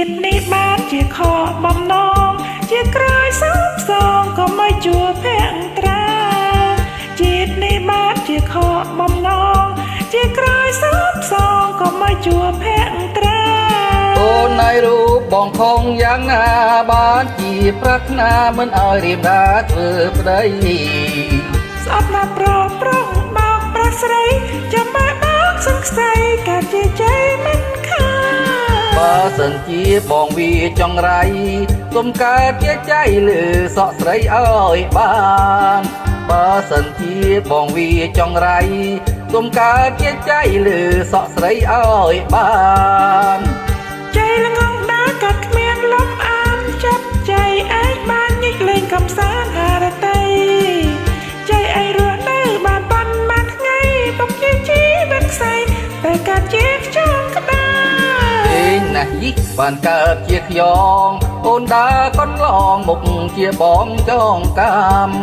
ตនេះបានជាខបំណងជាក្រោយសោកសងក៏មិនជួបភក្តាជាតិនេះបានជាខបំណងជាក្រោយសោកសងក៏មិនជួបភក្តាអូនในរូបបងខំយ៉ាងណាបានជាប្រាថ្នាមិនឲ្យរៀបដាធ្វើប្តីស្អប់ណាស់ប្របោកប្រាស្រីចាំមើលបោកសង្ស័យកាត់ជាใจមិនខាបើសិនជាបងវាចង់រៃគុំកើតជាใจលើសក់ស្រីឲ្យបានបើសិនជាបងវាចង់រៃគុំកើតជាใจលើសក់ស្រីឲ្យបានใจល្ងងដើរកាត់គ្មានលំអានចាប់ใจឯងបានញិចលេងកំសាន្តហារតីใจឯងរស់នៅបានប៉ុន្មានថ្ងៃពុកជាជីវិតខ្សែតែកាត់ជាខ្យល់ក្តាណាស់យីបានកើតជាខ្យងអូនដើរកន្លងមុខជាបងចងកម្ម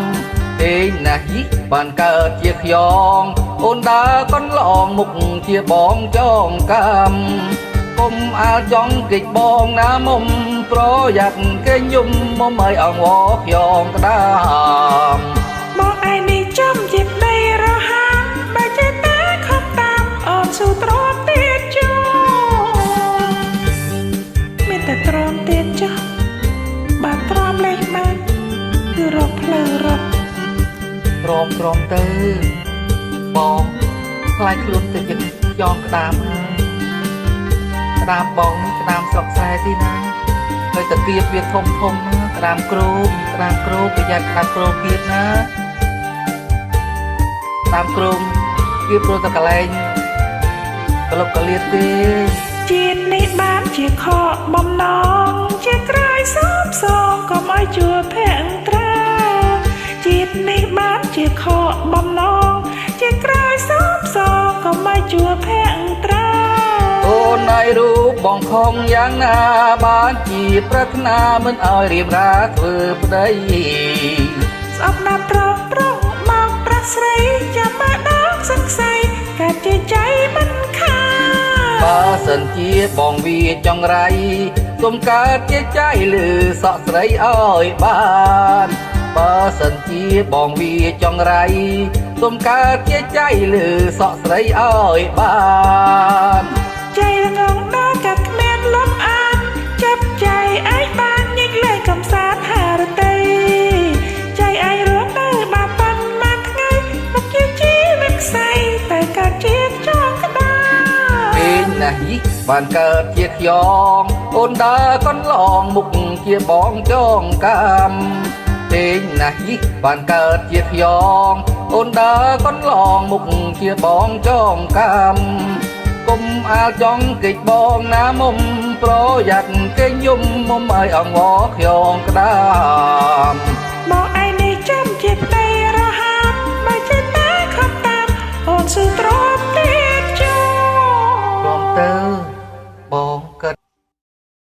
ទេណាស់យីបានកើតជាខ្យងអូនដើរកន្លងមុខជាបងចងកម្មគុំអាលចង់កិច្ចបងណាមុំប្រយ័ត្នគេយំមុំឲ្យអងវខ្យងក្តាមមកឯនេះចំជាប្តីរហាបើចេះតែខំតាមអូនស៊ូទ្រាំទៀតចុះមានតែទ្រាំទៀតចុះបើទ្រាំលេងបានគឺរកផ្លូវរកទ្រាំទៅបងខ្លាចខ្លួនទៅជាខ្យងក្តាមក្តាមបងក្តាមស្រុកស្រែទីណាហើយតាគៀបវាធំក្តាមគ្រូប្រយ័ត្នក្តាមគ្រូគៀបណាក្តាមគ្រូគៀបព្រោះតែកលែងក្លុបកលៀតទេជាតិនេះបានជាខបំណងជាក្រោយសោកសងក៏មិនជួបភក្តាជាតិនេះបានជាខបំណងជាក្រោយសោកសងក៏មិនជួបភក្តាអូនในរូបបងខំយ៉ាងណាបានជាប្រាថ្នាមិនឲ្យរៀបរាធ្វើប្តីស្អប់ណាស់ប្រមកប្រាស្រីចាំមើលដងសង្ស័យកាត់ជាใจមិនខាបើសិនជាបងវាចង់រៃគុំកើតជាใจលើសក់ស្រីឲ្យបានបើសិនជាបងវាចង់រៃគុំកើតជាใจលើសក់ស្រីឲ្យបានใจល្ងងដើរកាត់គ្មានលំអានចាប់ใจឯងបានញិចលេងកំសាន្តហារតីใจឯងរស់នៅបានប៉ុន្មានថ្ងៃពុកជាជីវិតខ្សែតែកាត់ជាខ្យល់ក្តាពេញណាស់យីបានកើតជាខ្យងអូនដើរកន្លងមុខជាបងចងកម្មពេញណាស់យីបានកើតជាខ្យងអូនដើរកន្លងមុខជាបងចងកម្មគុំអាលចង់កិច្ចបងណាមុំប្រយ័ត្នគេយំមុំឲ្យអងវខ្យងក្តាម